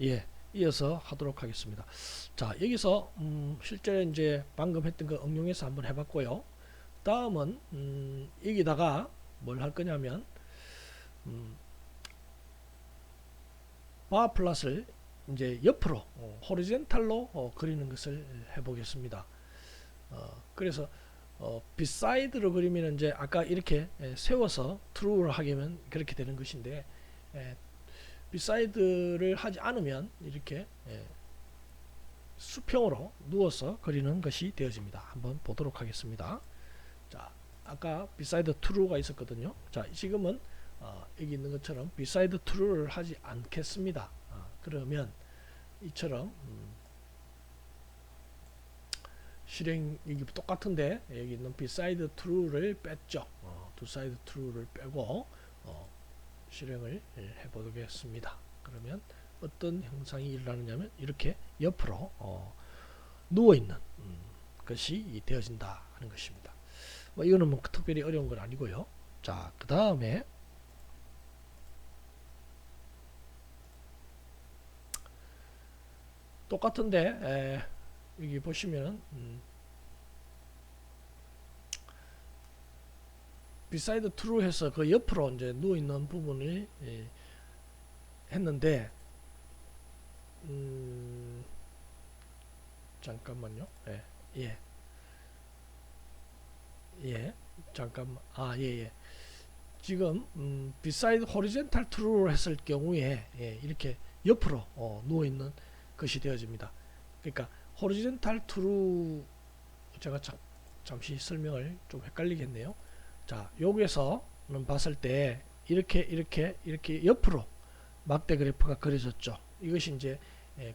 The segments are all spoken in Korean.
예, 이어서 하도록 하겠습니다. 자, 여기서 실제 이제 방금 했던 거 응용해서 한번 해봤고요. 다음은 여기다가 뭘 할 거냐면 바 플롯을 이제 옆으로 호리젠탈로 그리는 것을 해보겠습니다. 그래서 비사이드로 그리면 이제 아까 이렇게 세워서 true로 하면 그렇게 되는 것인데, 비사이드를 하지 않으면 이렇게 수평으로 누워서 그리는 것이 되어집니다. 한번 보도록 하겠습니다. 자, 아까 beside true가 있었거든요. 자, 지금은 여기 있는 것처럼 beside true를 하지 않겠습니다. 그러면 이처럼 실행 여기 똑같은데 여기 있는 beside true를 뺐죠. beside true를 빼고 실행을 해보겠습니다. 그러면 어떤 현상이 일어나느냐면 이렇게 옆으로 누워있는 것이 되어진다 하는 것입니다. 뭐 이거는 뭐 특별히 어려운 건 아니고요. 자, 그 다음에 똑같은데 여기 보시면은 beside true 해서 그 옆으로 이제 누워 있는 부분을 했는데 잠깐만요. 예, 잠깐만. 예. 지금 beside horizontal true를 했을 경우에 이렇게 옆으로 누워 있는 것이 되어집니다. 그러니까 horizontal true 제가 잠시 설명을 좀 헷갈리겠네요. 자, 여기서는 봤을 때 이렇게 옆으로 막대 그래프가 그려졌죠. 이것이 이제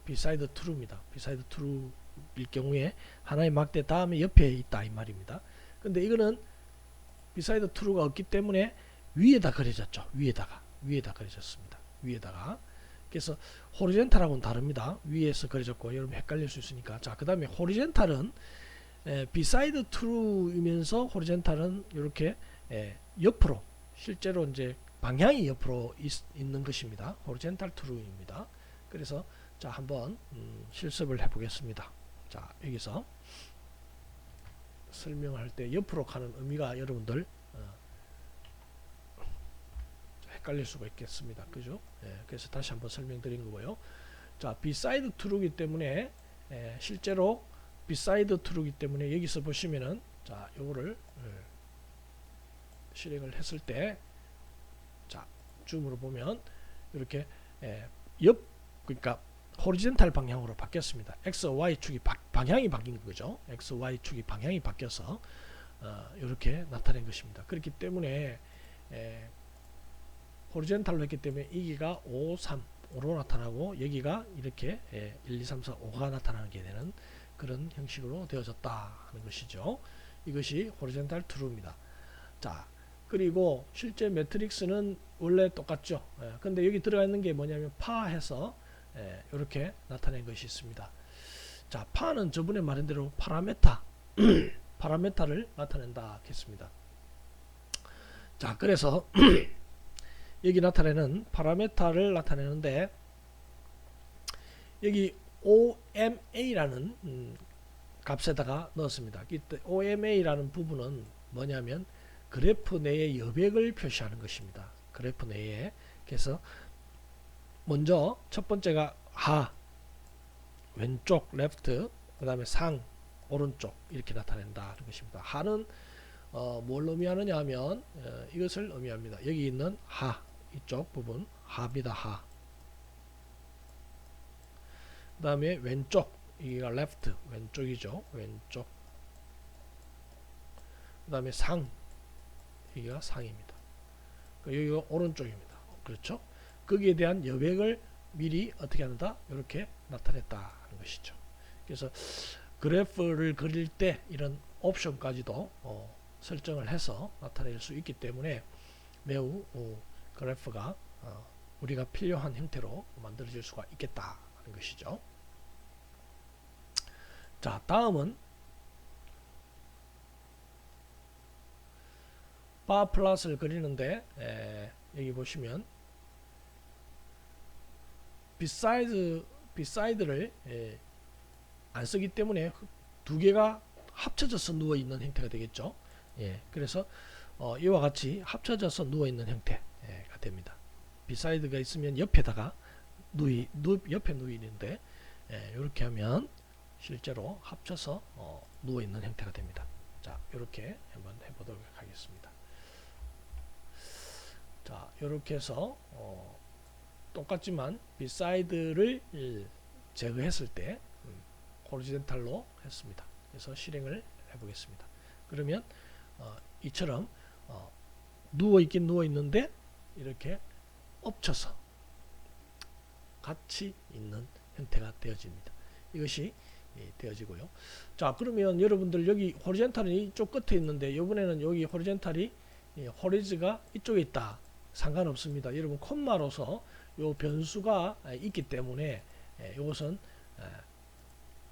beside true입니다. beside true일 경우에 하나의 막대 다음에 옆에 있다 이 말입니다. 근데 이거는 beside true가 없기 때문에 위에다 그려졌죠. 위에다 그려졌습니다. 위에다가. 그래서 호리젠탈하고는 다릅니다. 위에서 그려졌고 여러분 헷갈릴 수 있으니까. 자, 그 다음에 호리젠탈은 beside true이면서 호리젠탈은 이렇게 옆으로 실제로 이제 방향이 옆으로 있는 것입니다. 호리젠탈 true입니다. 그래서 자, 한번 실습을 해보겠습니다. 자, 여기서 설명할 때 옆으로 가는 의미가 여러분들 헷갈릴 수가 있겠습니다. 그죠? 그래서 다시 한번 설명드린 거고요. 자, beside true이기 때문에 실제로 beside true이기 때문에 여기서 보시면은 자, 요거를 실행을 했을 때 자, 줌으로 보면 이렇게 그러니까 호리젠탈 방향으로 바뀌었습니다. X, Y 축이 방향이 바뀐 거죠. X, Y 축이 방향이 바뀌어서 이렇게 나타낸 것입니다. 그렇기 때문에 호리젠탈로 했기 때문에 여기가 5, 3, 5로 나타나고 여기가 이렇게 1, 2, 3, 4, 5가 나타나게 되는 그런 형식으로 되어졌다 하는 것이죠. 이것이 호리젠탈 true입니다. 자, 그리고 실제 매트릭스는 원래 똑같죠. 근데 여기 들어가 있는 게 뭐냐면 파 해서 이렇게 나타낸 것이 있습니다. 자, 파는 저번에 말한 대로 파라메타 파라메타를 나타낸다 했습니다. 자, 그래서 여기 나타내는 파라메타를 나타내는데 여기 OMA라는 값에다가 넣었습니다. 이때 OMA라는 부분은 뭐냐면 그래프 내의 여백을 표시하는 것입니다. 그래프 내에. 그래서 먼저 첫 번째가 하 왼쪽 레프트, 그 다음에 상 오른쪽 이렇게 나타낸다 하는 것입니다. 하는 뭘 의미하느냐 하면 이것을 의미합니다. 여기 있는 하 이쪽 부분 하입니다. 하. 그 다음에 왼쪽 이가 레프트 왼쪽이죠. 왼쪽. 그 다음에 상 여기가 상입니다. 여기가 오른쪽입니다. 그렇죠? 거기에 대한 여백을 미리 어떻게 한다? 이렇게 나타냈다 하는 것이죠. 그래서 그래프를 그릴 때 이런 옵션까지도 설정을 해서 나타낼 수 있기 때문에 매우 그래프가 우리가 필요한 형태로 만들어질 수가 있겠다 하는 것이죠. 자, 다음은 바 플롯을 그리는데 여기 보시면 beside를 안 쓰기 때문에 두 개가 합쳐져서 누워 있는 형태가 되겠죠. 그래서 이와 같이 합쳐져서 누워 있는 형태가 됩니다. beside가 있으면 옆에다가 옆에 누워 있는데 이렇게 하면 실제로 합쳐서 누워 있는 형태가 됩니다. 자, 이렇게 한번 해보도록 하겠습니다. 자, 이렇게 해서 똑같지만 beside를 제거했을 때 호리젠탈로 했습니다. 그래서 실행을 해보겠습니다. 그러면 이처럼 누워있긴 누워있는데 이렇게 엎쳐서 같이 있는 형태가 되어집니다. 이것이 되어지고요. 자, 그러면 여러분들 여기 호리젠탈이 이쪽 끝에 있는데 이번에는 여기 호리젠탈이 호리즈가 이쪽에 있다. 상관없습니다. 여러분 콤마로서 요 변수가 있기 때문에 이것은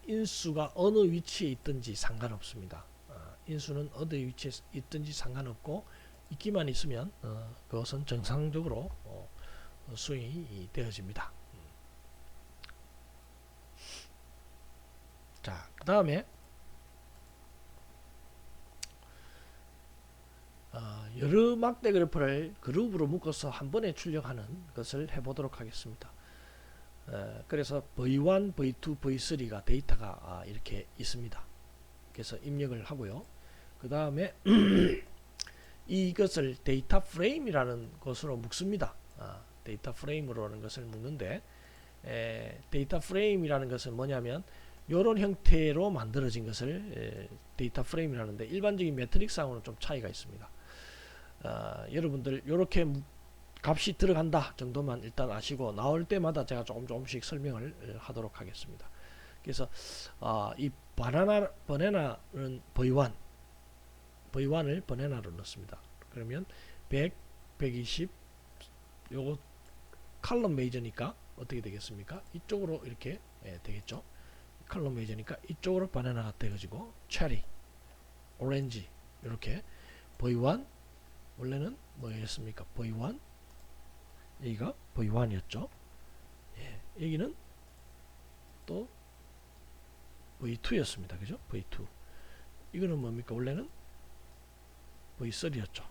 인수가 어느 위치에 있든지 상관없습니다. 인수는 어느 위치에 있든지 상관없고 있기만 있으면 그것은 정상적으로 수행이 되어집니다. 자, 그 다음에 여러 막대 그래프를 그룹으로 묶어서 한 번에 출력하는 것을 해보도록 하겠습니다. 그래서 V1, V2, V3가 데이터가 이렇게 있습니다. 그래서 입력을 하고요. 그 다음에 이것을 데이터 프레임이라는 것으로 묶습니다. 데이터 프레임으로 하는 것을 묶는데 데이터 프레임이라는 것은 뭐냐면 이런 형태로 만들어진 것을 데이터 프레임이라는데 일반적인 매트릭스하고는 좀 차이가 있습니다. 여러분들 이렇게 값이 들어간다 정도만 일단 아시고 나올 때마다 제가 조금씩 설명을 하도록 하겠습니다. 그래서 이 버네나는 V1을 버네나로 넣습니다. 그러면 100, 120 요거 칼럼 메이저니까 어떻게 되겠습니까? 이쪽으로 이렇게 되겠죠. 칼럼 메이저니까 이쪽으로 바나나가 되어지고 체리, 오렌지 이렇게 V1 원래는 뭐였습니까? V1 여기가 V1이었죠. 여기는 또 V2였습니다. 그죠? V2 이거는 뭡니까? 원래는 V3였죠.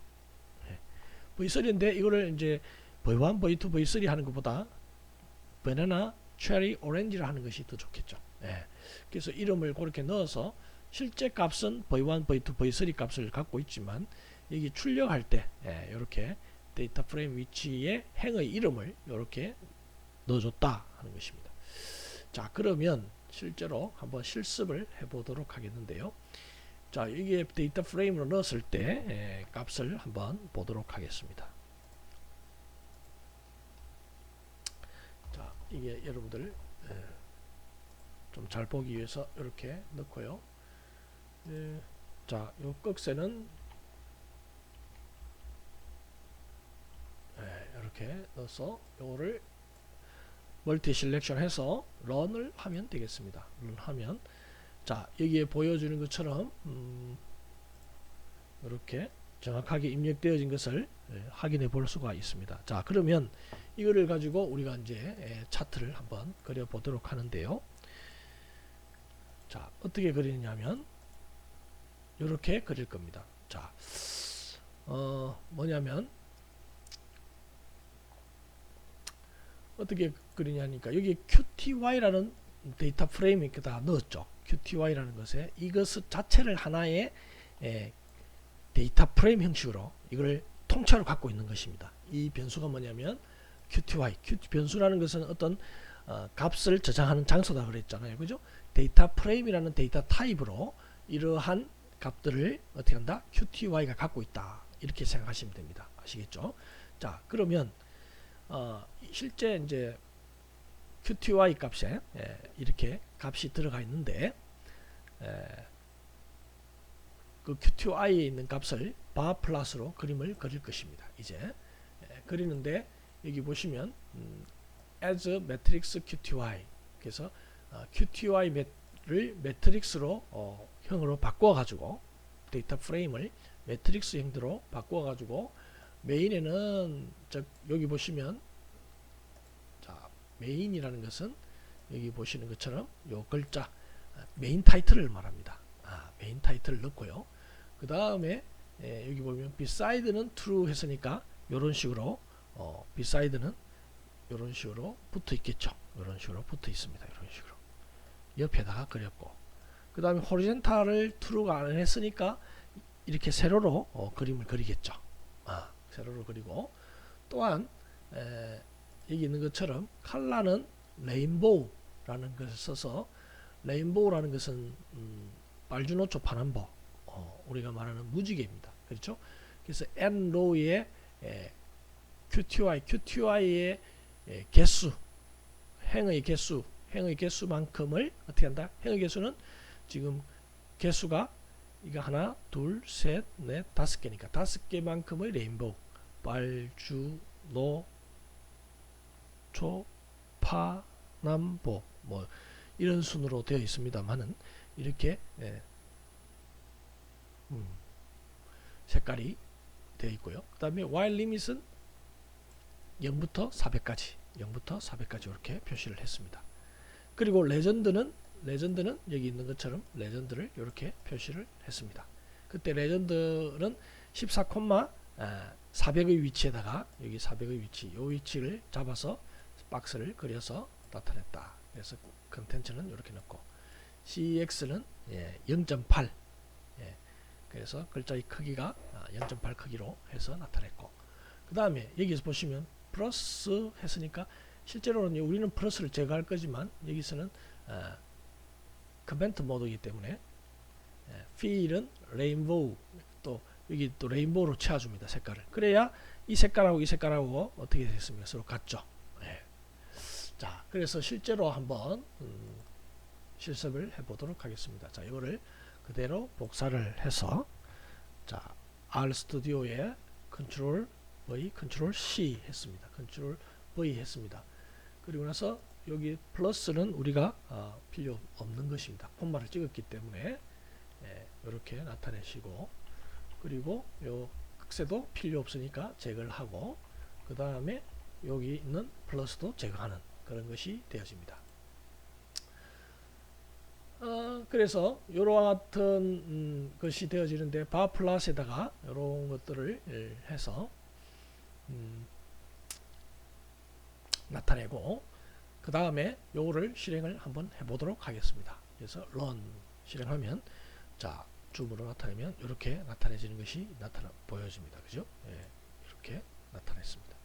V3인데 이거를 이제 V1, V2, V3 하는 것보다 바나나, 체리, 오렌지를 하는 것이 더 좋겠죠. 그래서 이름을 그렇게 넣어서 실제 값은 V1, V2, V3 값을 갖고 있지만 여기 출력할 때 이렇게 데이터 프레임 위치에 행의 이름을 이렇게 넣어줬다 하는 것입니다. 자, 그러면 실제로 한번 실습을 해보도록 하겠는데요. 자, 이게 데이터 프레임으로 넣었을 때 값을 한번 보도록 하겠습니다. 자, 이게 여러분들 좀 잘 보기 위해서 이렇게 넣고요. 자, 요 꺽쇠는 이렇게 넣어서 요거를 멀티 실렉션 해서 런을 하면 되겠습니다. 런 하면 자, 여기에 보여주는 것처럼 이렇게 정확하게 입력되어진 것을 확인해 볼 수가 있습니다. 자, 그러면 이거를 가지고 우리가 이제 차트를 한번 그려 보도록 하는데요. 자, 어떻게 그리냐면 이렇게 그릴 겁니다. 자, 뭐냐면 어떻게 그리냐니까 여기 QTY라는 데이터 프레임에다 넣었죠. QTY라는 것에 이것 자체를 하나의 데이터 프레임 형식으로 이걸 통째로 갖고 있는 것입니다. 이 변수가 뭐냐면 QTY, 변수라는 것은 어떤 값을 저장하는 장소다 그랬잖아요. 그죠? 데이터 프레임이라는 데이터 타입으로 이러한 값들을 어떻게 한다? QTY가 갖고 있다. 이렇게 생각하시면 됩니다. 아시겠죠? 자, 그러면 실제 이제 QTY 값에 이렇게 값이 들어가 있는데 그 QTY에 있는 값을 바 플러스로 그림을 그릴 것입니다. 이제 그리는데 여기 보시면 as matrix QTY 그래서 QTY를 매트릭스로 형으로 바꿔 가지고 데이터 프레임을 매트릭스 형태로 바꿔 가지고 메인에는 여기 보시면 자, 메인이라는 것은 여기 보시는 것처럼 요 글자 메인 타이틀을 말합니다. 메인 타이틀을 넣고요. 그 다음에 여기 보면 beside는 true 했으니까 요런 식으로 beside는 요런 식으로 붙어 있겠죠. 요런 식으로 붙어 있습니다. 요런 식으로 옆에다가 그렸고, 그 다음에 horizontal을 true가 안 했으니까 이렇게 세로로 그림을 그리겠죠. 세로로 그리고, 또한 여기 있는 것처럼 컬러는 레인보우라는 것을 써서, 레인보우라는 것은 빨주노초 파남보, 우리가 말하는 무지개입니다. 그렇죠? 그래서 nrow의 qty의 개수, 행의 개수만큼을 어떻게 한다? 행의 개수는 지금 개수가 이거 하나, 둘, 셋, 넷, 다섯 개니까 다섯 개만큼의 레인보우, 빨주, 노, 초, 파, 남, 보, 뭐 이런 순으로 되어 있습니다만은 이렇게 색깔이 되어 있고요. 그 다음에 while limit은 0부터 400까지 이렇게 표시를 했습니다. 그리고 레전드는 여기 있는 것처럼 레전드를 이렇게 표시를 했습니다. 그때 레전드는 14,400의 위치에다가 여기 400의 위치, 요 위치를 잡아서 박스를 그려서 나타냈다. 그래서 컨텐츠는 이렇게 넣고, CX는 0.8, 그래서 글자의 크기가 0.8 크기로 해서 나타냈고, 그 다음에 여기서 보시면 플러스 했으니까 실제로는 우리는 플러스를 제거할 거지만 여기서는 커멘트 모드이기 때문에 필은 레인보우, 또 여기 또 레인보우로 채워줍니다. 색깔을. 그래야 이 색깔하고 어떻게 됐습니까? 서로 같죠. 자, 그래서 실제로 한번 실습을 해보도록 하겠습니다. 자, 이거를 그대로 복사를 해서, 자, RStudio에 컨트롤 V, 컨트롤 C 했습니다. 컨트롤 V 했습니다. 그리고 나서 여기 플러스는 우리가 필요 없는 것입니다. 콤마를 찍었기 때문에 이렇게 나타내시고, 그리고 요 극세도 필요 없으니까 제거를 하고, 그 다음에 여기 있는 플러스도 제거하는 그런 것이 되어집니다. 그래서 이와 같은 것이 되어지는데, 바플랫에다가 이런 것들을 해서 나타내고, 그 다음에 요거를 실행을 한번 해보도록 하겠습니다. 그래서 run 실행하면, 자, 줌으로 나타내면 이렇게 나타내지는 것이 보여집니다. 그죠? 이렇게 나타냈습니다.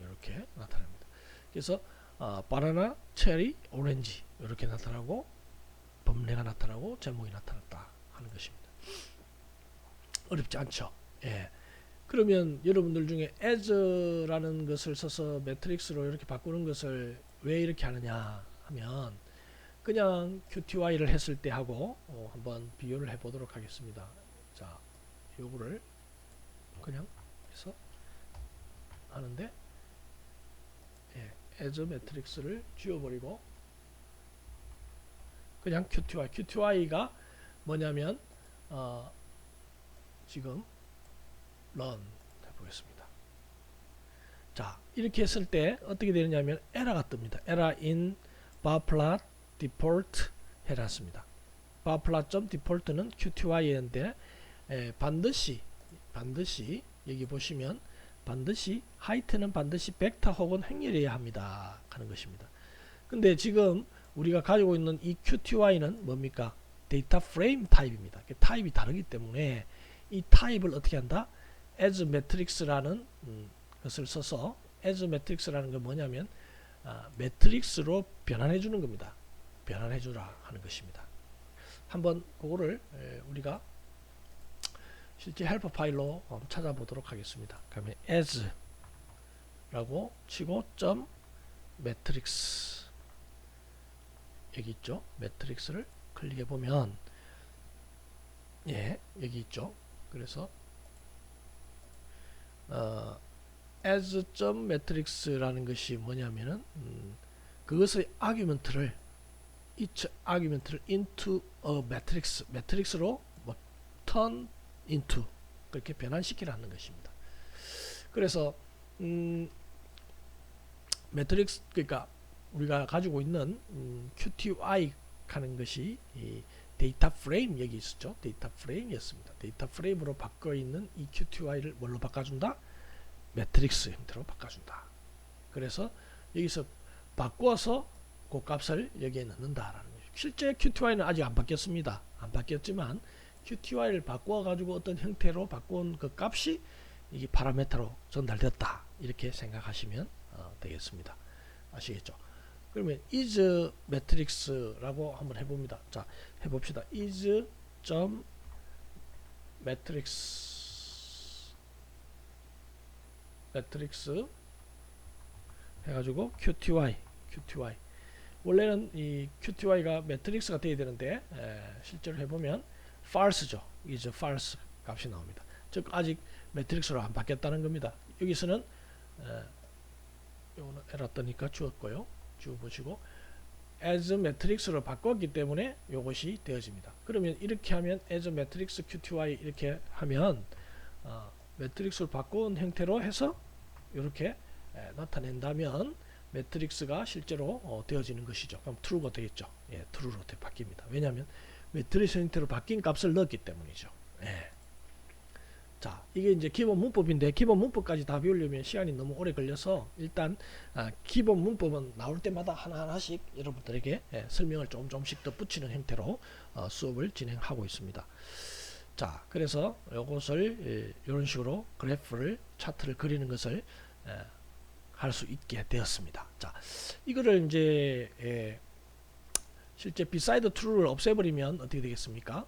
이렇게 나타납니다. 그래서 바나나, 체리, 오렌지 이렇게 나타나고, 범례가 나타나고, 제목이 나타났다 하는 것입니다. 어렵지 않죠? 그러면 여러분들 중에 as라는 것을 써서 매트릭스로 이렇게 바꾸는 것을 왜 이렇게 하느냐 하면, 그냥 qty를 했을 때 하고 한번 비교를 해 보도록 하겠습니다. 자, 요거를 그냥 해서 하는데, as 매트릭스를 지워버리고 그냥 qty가 뭐냐면 지금 run 해보겠습니다. 자, 이렇게 했을 때 어떻게 되느냐면 에러가 뜹니다. error in barplot default 해놨습니다. barplot.default는 qty인데 반드시 여기 보시면 반드시 하이트는 반드시 벡터 혹은 행렬이어야 합니다 하는 것입니다. 근데 지금 우리가 가지고 있는 이 qty는 뭡니까? 데이터 프레임 타입입니다. 타입이 다르기 때문에 이 타입을 어떻게 한다? as matrix라는 것을 써서, as matrix라는 건 뭐냐면 매트릭스로 변환해 주는 겁니다. 변환해 주라 하는 것입니다. 한번 그거를 우리가 실제 헬퍼 파일로 찾아보도록 하겠습니다. 그러면 as 라고 치고 점 매트릭스, 여기 있죠. 매트릭스를 클릭해 보면 여기 있죠. 그래서 as.matrix라는 것이 뭐냐면은 그것의 아규먼트를 each argument를 into a matrix로 turn into, 그렇게 변환시키라는 것입니다. 그래서 매트릭스, 그러니까 우리가 가지고 있는 QTY 하는 것이 이 데이터 프레임, 여기 있었죠. 데이터 프레임이었습니다. 데이터 프레임으로 바꿔 있는 이 QTY를 뭘로 바꿔준다? 매트릭스 형태로 바꿔준다. 그래서 여기서 바꿔서 그 값을 여기에 넣는다라는 거죠. 실제 QTY는 아직 안 바뀌었습니다. 안 바뀌었지만 QTY를 바꿔 가지고 어떤 형태로 바꾼 그 값이 이게 파라메터로 전달됐다, 이렇게 생각하시면 되겠습니다. 아시겠죠? 그러면 is matrix라고 한번 해봅니다. 자, 해봅시다. is matrix 해가지고 QTY. 원래는 이 QTY가 매트릭스가 돼야 되는데 실제로 해보면 false죠. is false 값이 나옵니다. 즉 아직 매트릭스로 안 바뀌었다는 겁니다. 여기서는 요거는 에러 뜨니까 지웠고요. 지워보시고 as matrix로 바꿨기 때문에 요것이 되어집니다. 그러면 이렇게 하면 as matrix QTY 이렇게 하면 매트릭스를 바꾼 형태로 해서 이렇게 나타낸다면 매트릭스가 실제로 되어지는 것이죠. 그럼 true가 되겠죠. 예, true로 바뀝니다. 왜냐하면 매트릭스 형태로 바뀐 값을 넣었기 때문이죠. 예. 자, 이게 이제 기본 문법인데 기본 문법까지 다 배우려면 시간이 너무 오래 걸려서 일단 기본 문법은 나올 때마다 하나하나씩 여러분들에게 설명을 조금씩 더 붙이는 형태로 수업을 진행하고 있습니다. 자, 그래서 이것을 이런 식으로 그래프를, 차트를 그리는 것을 할 수 있게 되었습니다. 자, 이거를 이제 실제 beside true를 없애버리면 어떻게 되겠습니까?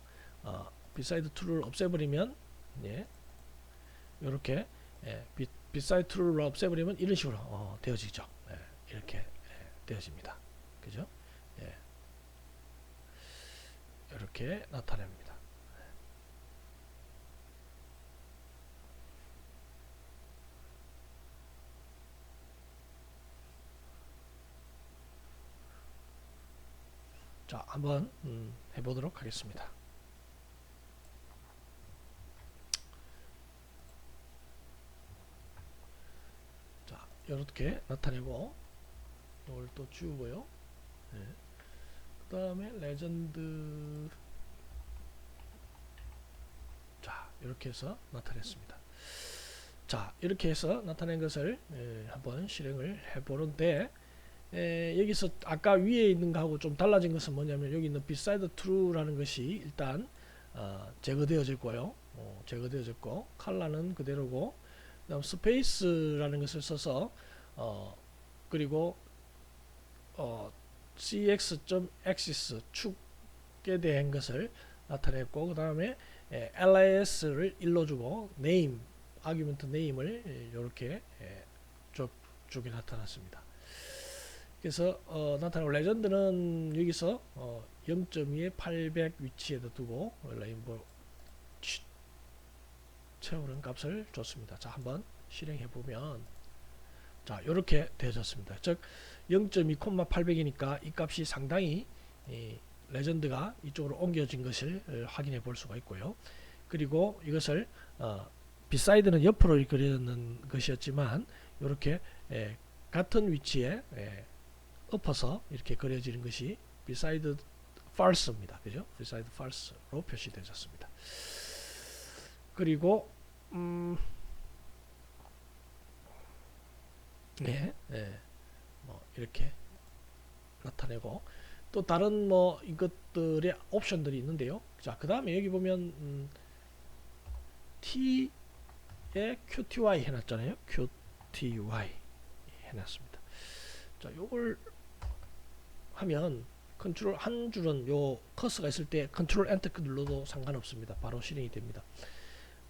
beside true를 없애버리면 이렇게 beside true를 없애버리면 이런 식으로 되어지죠. 이렇게 되어집니다. 그죠? 이렇게 나타냅니다. 자, 한번 해보도록 하겠습니다. 자, 이렇게 나타내고 이걸 또 지우고요. 그 다음에 레전드, 자, 이렇게 해서 나타냈습니다. 자, 이렇게 해서 나타낸 것을 한번 실행을 해보는데, 여기서 아까 위에 있는 거하고 좀 달라진 것은 뭐냐면 여기 있는 beside true라는 것이 일단 제거되어졌고요. 제거되어졌고 컬러는 그대로고, 그다음 스페이스라는 것을 써서 그리고 cx.axis 축에 대한 것을 나타냈고, 그 다음에 las를 1로 주고 name, 아규먼트 name을 이렇게 쪽에 나타났습니다. 그래서 나타나고, 레전드는 여기서 0.2에 800 위치에다 두고 레인보우 채우는 값을 줬습니다. 자, 한번 실행해 보면 자, 이렇게 되어졌습니다. 즉 0.2, 800이니까 이 값이 상당히 레전드가 이쪽으로 옮겨진 것을 확인해 볼 수가 있고요. 그리고 이것을 beside는 옆으로 그려는 것이었지만 이렇게 같은 위치에 엎어서 이렇게 그려지는 것이 beside false입니다. 그죠? beside false로 표시되었습니다. 그리고 뭐 이렇게 나타내고, 또 다른 뭐 이것들의 옵션들이 있는데요. 자, 그 다음에 여기 보면 T에 QTY 해놨잖아요. QTY 해놨습니다. 자, 요걸 하면 컨트롤 한 줄은 요 커서가 있을 때 컨트롤 엔터 눌러도 상관없습니다. 바로 실행이 됩니다.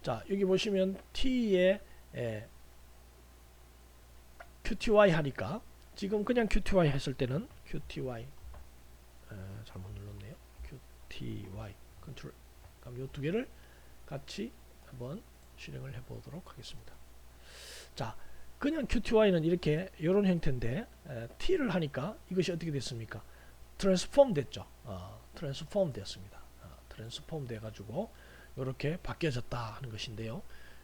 자, 여기 보시면 T에 QTY 하니까 지금 그냥 QTY 했을 때는 QTY 잘못 눌렀네요. QTY 컨트롤, 그럼 요 두 개를 같이 한번 실행을 해보도록 하겠습니다. 자, 그냥 QTY는 이렇게 이런 형태인데 T를 하니까 이것이 어떻게 됐습니까? 트랜스폼 됐죠. 트랜스폼 됐습니다. 트랜스폼 돼가지고 이렇게 바뀌어졌다 하는 것인데요.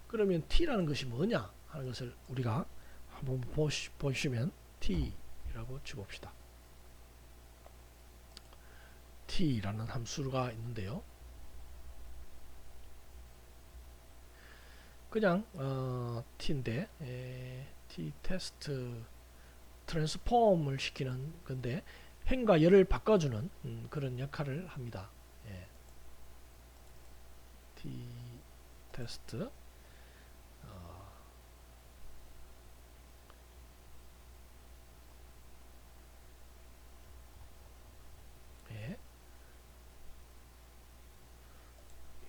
그러면 t라는 것이 뭐냐 하는 것을 우리가 한번 보시면 t라고 쳐봅시다. t라는 함수가 있는데요. 그냥 t인데 t 테스트 트랜스폼을 시키는 건데 행과 열을 바꿔주는 그런 역할을 합니다. 예. t 테스트 예.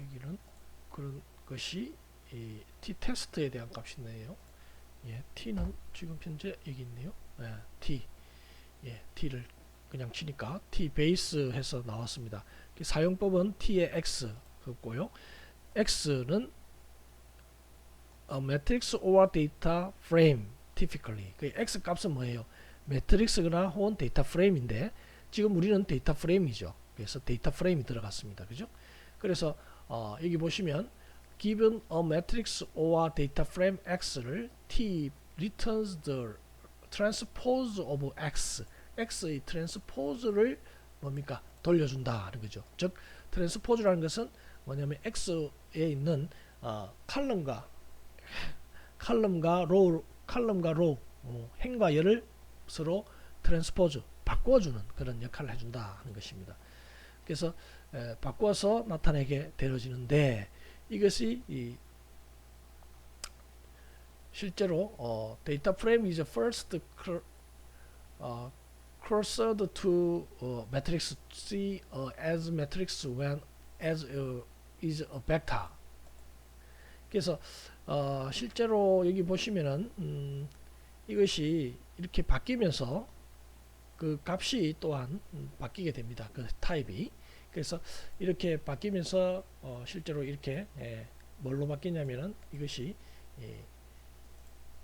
여기는 그런 것이 이 t 테스트에 대한 값이네요. 예, t는 지금 현재 여기 있네요. 예, t 예, t를 그냥 치니까 t 베이스 해서 나왔습니다. 사용법은 t의 x 그거고요. x는 a matrix or data frame typically. 그 x 값은 뭐예요? 매트릭스거나 혹은 데이터 프레임인데 지금 우리는 데이터 프레임이죠. 그래서 데이터 프레임이 들어갔습니다. 그죠? 그래서 여기 보시면 given a matrix or data frame x를 t returns the transpose of x x의 트랜스포즈를 뭡니까? 돌려준다 하는 거죠. 즉 트랜스포즈라는 것은 뭐냐면 x에 있는 칼럼과 로우 행과 열을 서로 트랜스포즈 바꿔주는 그런 역할을 해준다 하는 것입니다. 그래서 바꿔서 나타내게 되어지는데 이것이 실제로 data frame is first crossed to matrix C as matrix when as is a vector. 그래서 실제로 여기 보시면은 이것이 이렇게 바뀌면서 그 값이 또한 바뀌게 됩니다. 그 타입이. 그래서 이렇게 바뀌면서 실제로 이렇게 뭘로 바뀌냐면은 이것이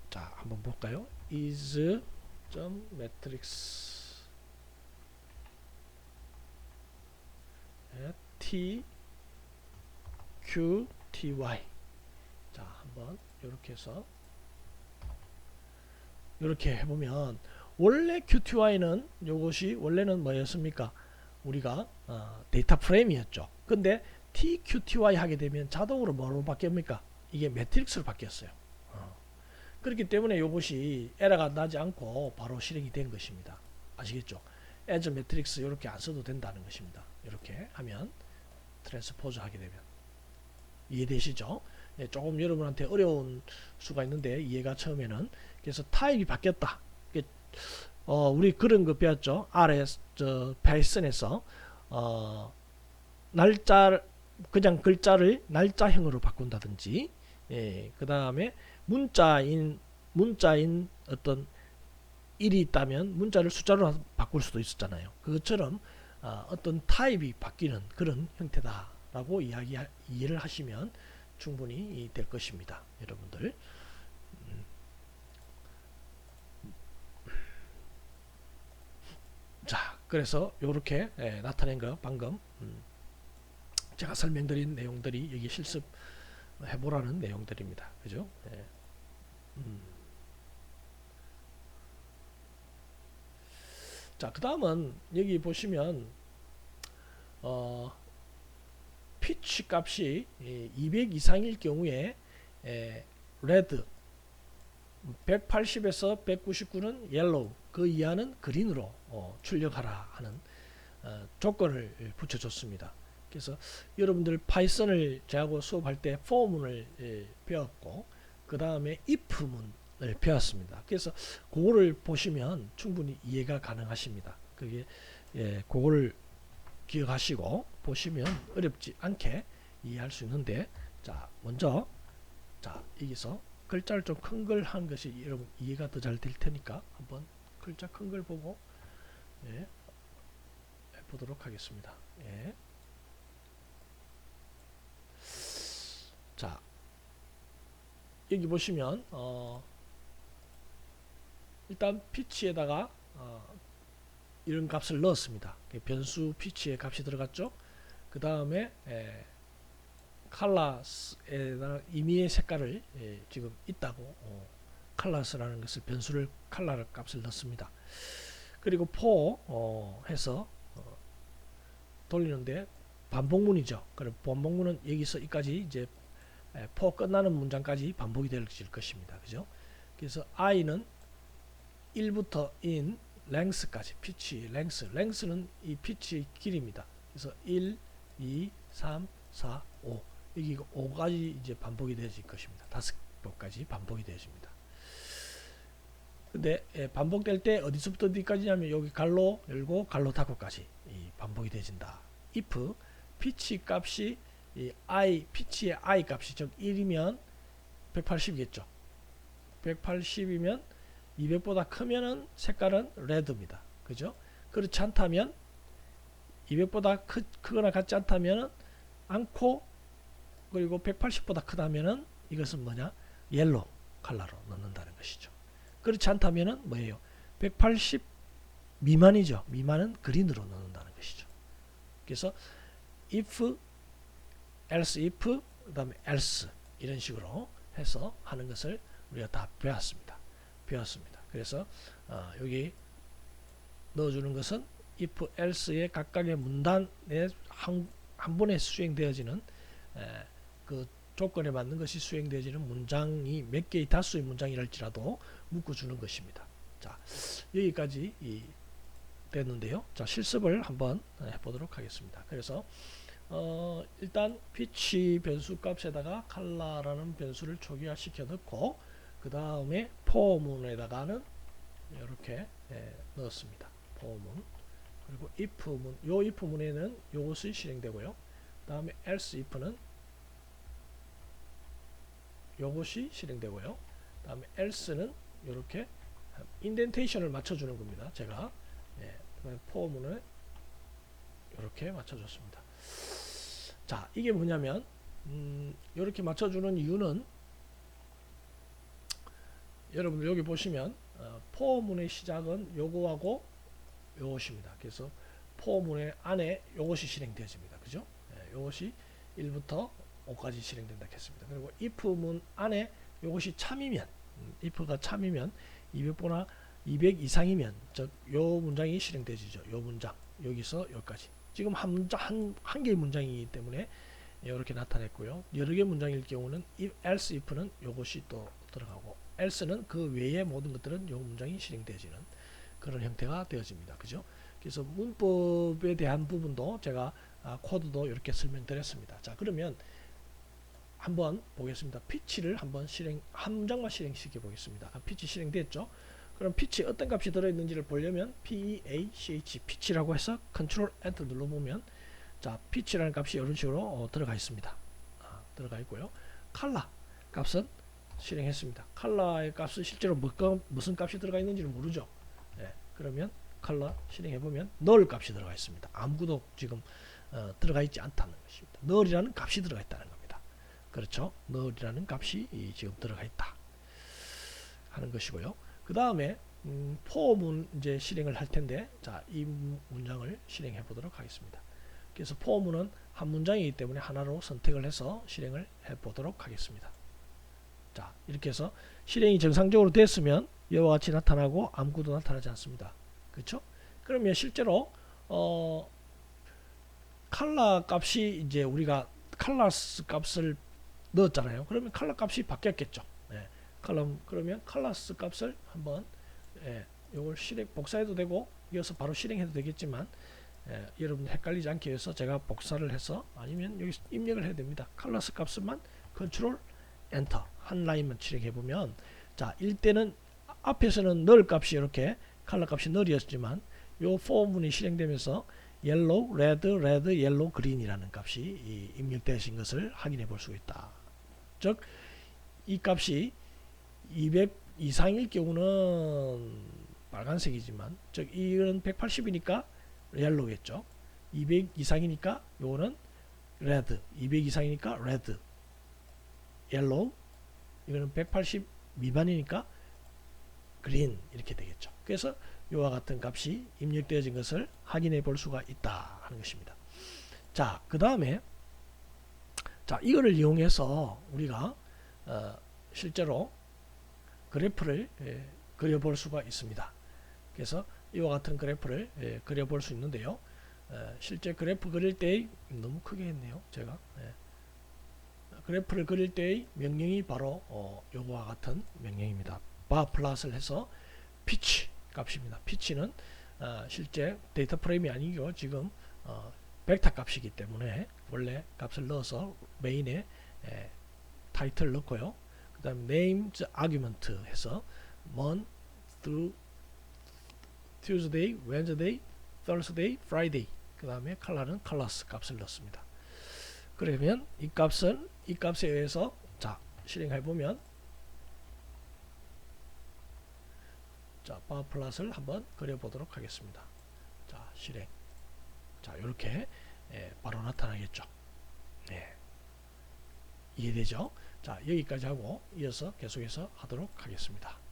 자 한번 볼까요? is matrix t q t y 자 한번 이렇게 해서 이렇게 해보면 원래 qty는 요것이 원래는 뭐였습니까? 우리가 데이터 프레임이었죠. 근데 tqty 하게 되면 자동으로 뭐로 바뀝니까? 이게 매트릭스로 바뀌었어요. 그렇기 때문에 이것이 에러가 나지 않고 바로 실행이 된 것입니다. 아시겠죠? as 매트릭스 이렇게 안 써도 된다는 것입니다. 이렇게 하면 트랜스포즈 하게 되면 이해되시죠? 예, 조금 여러분한테 어려운 수가 있는데 이해가 처음에는 그래서 타입이 바뀌었다. 우리 그런 거 배웠죠? RS 파이썬에서 날짜 그냥 글자를 날짜형으로 바꾼다든지 그 다음에 문자인 어떤 일이 있다면 문자를 숫자로 바꿀 수도 있었잖아요. 그것처럼 어떤 타입이 바뀌는 그런 형태다라고 이해를 하시면 충분히 될 것입니다. 여러분들. 자, 그래서 이렇게 나타낸 거 방금 제가 설명드린 내용들이 여기 실습해보라는 내용들입니다. 그죠? 자, 그 다음은 여기 보시면 피치 값이 200 이상일 경우에 레드 180에서 199는 옐로우 그 이하는 그린으로 출력하라 하는 조건을 붙여줬습니다. 그래서 여러분들 파이썬을 저하고 수업할 때 for문을 배웠고 그 다음에 if문을 배웠습니다. 그래서 그거를 보시면 충분히 이해가 가능하십니다. 그게 그거를 기억하시고 보시면 어렵지 않게 이해할 수 있는데 자 먼저 자 여기서 글자를 좀 큰 걸 한 것이 여러분 이해가 더 잘 될 테니까 한번 글자 큰 걸 보고 해보도록 하겠습니다. 자 여기 보시면 일단 피치에다가 이런 값을 넣었습니다. 변수 피치의 값이 들어갔죠. 그 다음에 컬러스에다가 임의의 색깔을 지금 있다고 컬러스라는 것을 변수를 컬러 값을 넣습니다. 그리고 for 해서 돌리는데 반복문이죠. 그럼 반복문은 여기서 여기까지 이제 for 끝나는 문장까지 반복이 될 것입니다. 그죠? 그래서 i는 1부터 in length까지 pitch length는 이 pitch의 길이입니다. 그래서 1, 2, 3, 4, 5 여기 5까지 이제 반복이 되어질 것입니다. 5번까지 반복이 되어집니다. 근데 반복될 때 어디서부터 어디까지냐면 여기 갈로 열고 갈로 닫고까지 반복이 되어진다. if pitch 값이 pitch의 i 값이 즉 1이면 180이겠죠. 180이면 200보다 크면은 색깔은 레드입니다. 그죠? 그렇지 않다면 200보다 크거나 같지 않다면 않고 그리고 180보다 크다면은 이것은 뭐냐? 옐로우 컬러로 넣는다는 것이죠. 그렇지 않다면은 뭐예요? 180 미만이죠. 미만은 그린으로 넣는다는 것이죠. 그래서 if, else if, 그 다음에 else 이런 식으로 해서 하는 것을 우리가 다 배웠습니다. 그래서 여기 넣어주는 것은 if, else의 각각의 문단에 한 번에 수행되어지는 그 조건에 맞는 것이 수행되어지는 문장이 몇 개의 다수의 문장이랄지라도 묶어주는 것입니다. 자, 여기까지 됐는데요. 자, 실습을 한번 해보도록 하겠습니다. 그래서 일단 pitch 변수 값에다가 color라는 변수를 초기화시켜 넣고 그 다음에 for문에다가는 이렇게 넣었습니다. for문 그리고 if문, 요 if문에는 요것이 실행되고요. 그 다음에 else if는 요것이 실행되고요. 그 다음에 else는 이렇게 인덴테이션을 맞춰주는 겁니다. 제가 for문을 이렇게 맞춰줬습니다. 자, 이게 뭐냐면 이렇게 맞춰주는 이유는 여러분들 여기 보시면 for문의 시작은 요거하고 요것입니다. 그래서 for문의 안에 요것이 실행되어집니다. 그죠? 요것이 1부터 5까지 실행된다 했습니다. 그리고 if문 안에 요것이 참이면 if가 참이면 200보다 200 이상이면 즉 요 문장이 실행되지죠. 요 문장 여기서 여기까지 지금 한 개의 문장이기 때문에 이렇게 나타냈고요. 여러 개의 문장일 경우는 else if는 요것이 또 들어가고 else는 그 외의 모든 것들은 요 문장이 실행되어지는 그런 형태가 되어집니다. 그죠? 그래서 문법에 대한 부분도 제가 코드도 이렇게 설명드렸습니다. 자, 그러면 한번 보겠습니다. pitch를 한번 한 문장만 실행시켜 보겠습니다. pitch 실행됐죠? 그럼 pitch에 어떤 값이 들어있는지를 보려면 PEACH pitch라고 해서 Ctrl Enter 눌러보면 자, pitch라는 값이 이런 식으로 들어가 있습니다. 들어가 있고요. color 값은 실행했습니다. color의 값은 실제로 무슨 값이 들어가 있는지를 모르죠. 그러면 color 실행해보면 null 값이 들어가 있습니다. 아무것도 지금 들어가 있지 않다는 것입니다. null이라는 값이 들어가 있다는 겁니다. 그렇죠? null이라는 값이 지금 들어가 있다 하는 것이고요. 그 다음에 for문 이제 실행을 할 텐데 자, 이 문장을 실행해 보도록 하겠습니다. 그래서 for문은 한 문장이기 때문에 하나로 선택을 해서 실행을 해 보도록 하겠습니다. 자, 이렇게 해서 실행이 정상적으로 됐으면 이와 같이 나타나고 아무것도 나타나지 않습니다. 그렇죠? 그러면 실제로 컬러 값이 이제 우리가 컬러스 값을 넣었잖아요. 그러면 컬러 값이 바뀌었겠죠. 그러면 컬러스 값을 한번 요걸 복사해도 되고 이어서 바로 실행해도 되겠지만 여러분 헷갈리지 않기 위해서 제가 복사를 해서 아니면 여기 입력을 해야 됩니다. 컬러스 값만 컨트롤 엔터 한 라인만 실행해 보면 자, 일때는 앞에서는 null 값이 이렇게 컬러 값이 null이었지만 요 for문이 실행되면서 yellow, red, yellow, green이라는 값이 입력되신 것을 확인해 볼 수 있다. 즉 이 값이 200 이상일 경우는 빨간색이지만 즉 이건 180이니까 옐로우겠죠. 200 이상이니까 요거는 레드, 200 이상이니까 레드, 옐로우, 이거는 180 미만이니까 그린 이렇게 되겠죠. 그래서 이와 같은 값이 입력되어진 것을 확인해 볼 수가 있다 하는 것입니다. 자, 그 다음에 자, 이거를 이용해서 우리가 실제로 그래프를 그려볼 수가 있습니다. 그래서 이와 같은 그래프를 그려볼 수 있는데요. 실제 그래프 그릴 때 너무 크게 했네요. 제가 그래프를 그릴 때의 명령이 바로 요거와 같은 명령입니다. 바 플롯을 해서 피치 값입니다. 피치는 실제 데이터 프레임이 아니고 지금 벡터 값이기 때문에 원래 값을 넣어서 메인에 타이틀 넣고요. 그 다음에 names argument 해서 month through Tuesday, Wednesday, Thursday, Friday. 그 다음에 컬러는 colors 값을 넣습니다. 그러면 이 값은 이 값에 의해서 자 실행해 보면 자 바 플롯을 한번 그려보도록 하겠습니다. 자 실행. 자 이렇게 바로 나타나겠죠. 네. 이해되죠? 자 여기까지 하고 이어서 계속해서 하도록 하겠습니다.